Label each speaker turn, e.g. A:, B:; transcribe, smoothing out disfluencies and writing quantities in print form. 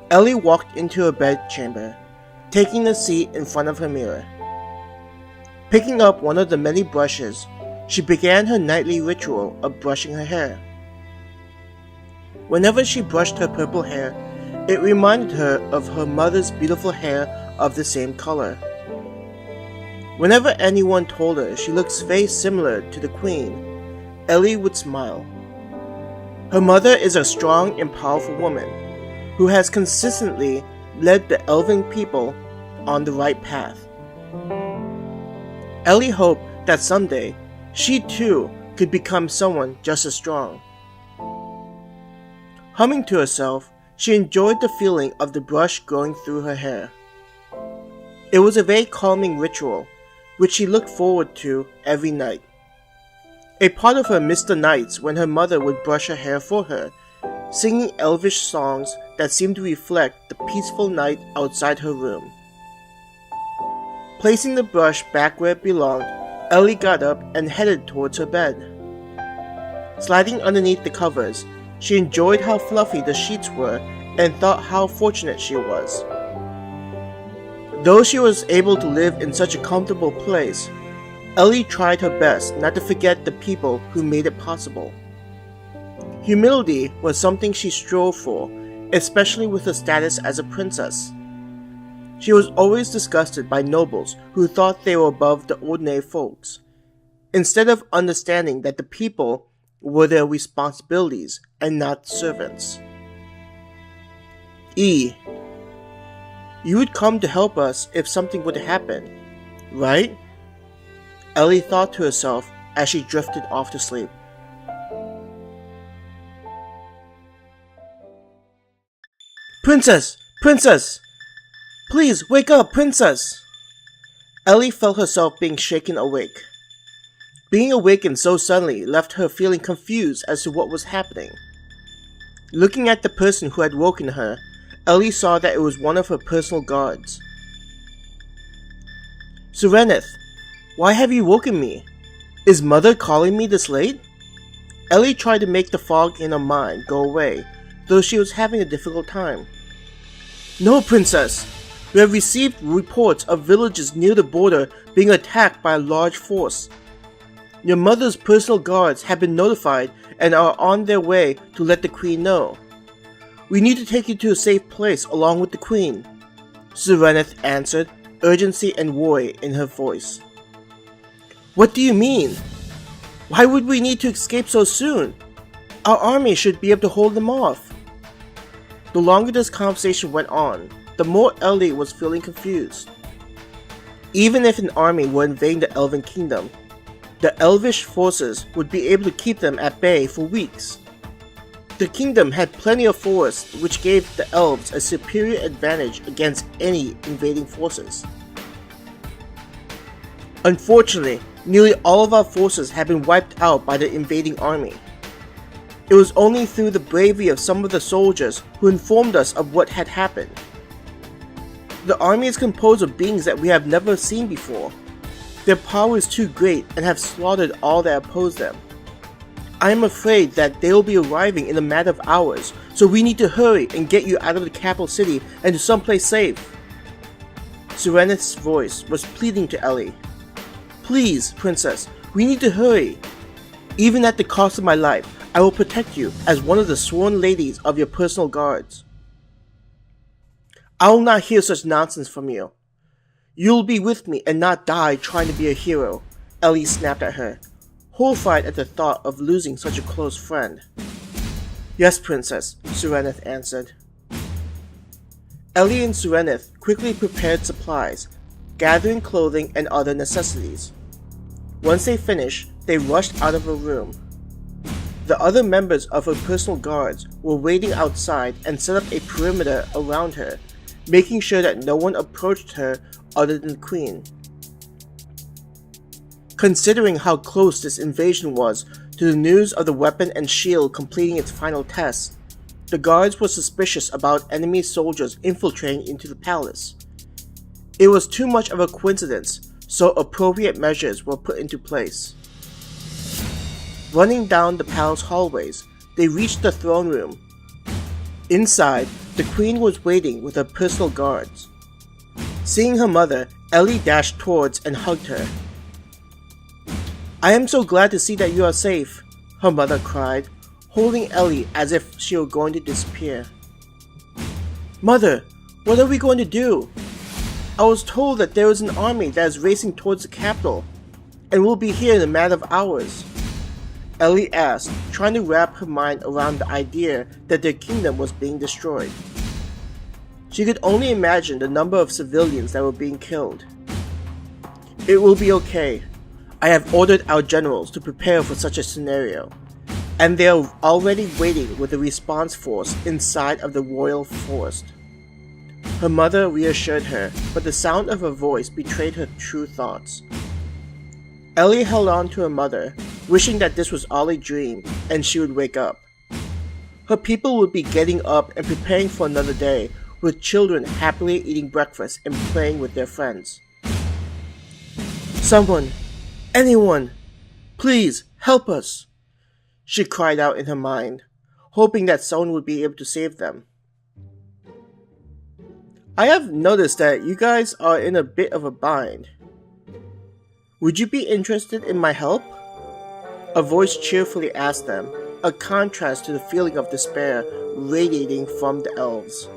A: Ellie walked into her bedchamber, taking the seat in front of her mirror. Picking up one of the many brushes, she began her nightly ritual of brushing her hair. Whenever she brushed her purple hair, it reminded her of her mother's beautiful hair of the same color. Whenever anyone told her she looks very similar to the Queen, Ellie would smile. Her mother is a strong and powerful woman who has consistently led the elven people on the right path. Ellie hoped that someday she too could become someone just as strong. Humming to herself, she enjoyed the feeling of the brush going through her hair. It was a very calming ritual, which she looked forward to every night. A part of her missed the nights when her mother would brush her hair for her, singing elvish songs that seemed to reflect the peaceful night outside her room. Placing the brush back where it belonged, Ellie got up and headed towards her bed. Sliding underneath the covers, she enjoyed how fluffy the sheets were and thought how fortunate she was. Though she was able to live in such a comfortable place, Ellie tried her best not to forget the people who made it possible. Humility was something she strove for, especially with her status as a princess. She was always disgusted by nobles who thought they were above the ordinary folks, instead of understanding that the people were their responsibilities and not servants. You would come to help us if something would happen, right? Ellie thought to herself as she drifted off to sleep. Princess! Princess! Please, wake up, Princess! Ellie felt herself being shaken awake. Being awakened so suddenly left her feeling confused as to what was happening. Looking at the person who had woken her, Ellie saw that it was one of her personal guards. Serenith, why have you woken me? Is Mother calling me this late? Ellie tried to make the fog in her mind go away, though she was having a difficult time. No, Princess! We have received reports of villages near the border being attacked by a large force. Your mother's personal guards have been notified and are on their way to let the Queen know. We need to take you to a safe place along with the Queen, Serenith answered, urgency and worry in her voice. What do you mean? Why would we need to escape so soon? Our army should be able to hold them off. The longer this conversation went on, the more Ellie was feeling confused. Even if an army were invading the Elven Kingdom, the Elvish forces would be able to keep them at bay for weeks. The kingdom had plenty of forests, which gave the elves a superior advantage against any invading forces. Unfortunately, nearly all of our forces had been wiped out by the invading army. It was only through the bravery of some of the soldiers who informed us of what had happened. The army is composed of beings that we have never seen before. Their power is too great and have slaughtered all that oppose them. I am afraid that they will be arriving in a matter of hours, so we need to hurry and get you out of the capital city and to someplace safe. Serenith's voice was pleading to Ellie. Please, Princess, we need to hurry. Even at the cost of my life, I will protect you as one of the sworn ladies of your personal guards. I will not hear such nonsense from you. You'll be with me and not die trying to be a hero, Ellie snapped at her, horrified at the thought of losing such a close friend. Yes, Princess, Serenith answered. Ellie and Serenith quickly prepared supplies, gathering clothing and other necessities. Once they finished, they rushed out of her room. The other members of her personal guards were waiting outside and set up a perimeter around her, making sure that no one approached her other than the Queen. Considering how close this invasion was to the news of the weapon and shield completing its final test, the guards were suspicious about enemy soldiers infiltrating into the palace. It was too much of a coincidence, so appropriate measures were put into place. Running down the palace hallways, they reached the throne room. Inside, the queen was waiting with her personal guards. Seeing her mother, Ellie dashed towards and hugged her. "I am so glad to see that you are safe," her mother cried, holding Ellie as if she were going to disappear. "Mother, what are we going to do? I was told that there is an army that is racing towards the capital, and will be here in a matter of hours," Ellie asked, trying to wrap her mind around the idea that their kingdom was being destroyed. She could only imagine the number of civilians that were being killed. "It will be okay. I have ordered our generals to prepare for such a scenario, and they are already waiting with a response force inside of the royal forest." Her mother reassured her, but the sound of her voice betrayed her true thoughts. Ellie held on to her mother, wishing that this was all a dream and she would wake up. Her people would be getting up and preparing for another day, with children happily eating breakfast and playing with their friends. "Someone, anyone, please help us," she cried out in her mind, hoping that someone would be able to save them. "I have noticed that you guys are in a bit of a bind. Would you be interested in my help?" A voice cheerfully asked them, a contrast to the feeling of despair radiating from the elves.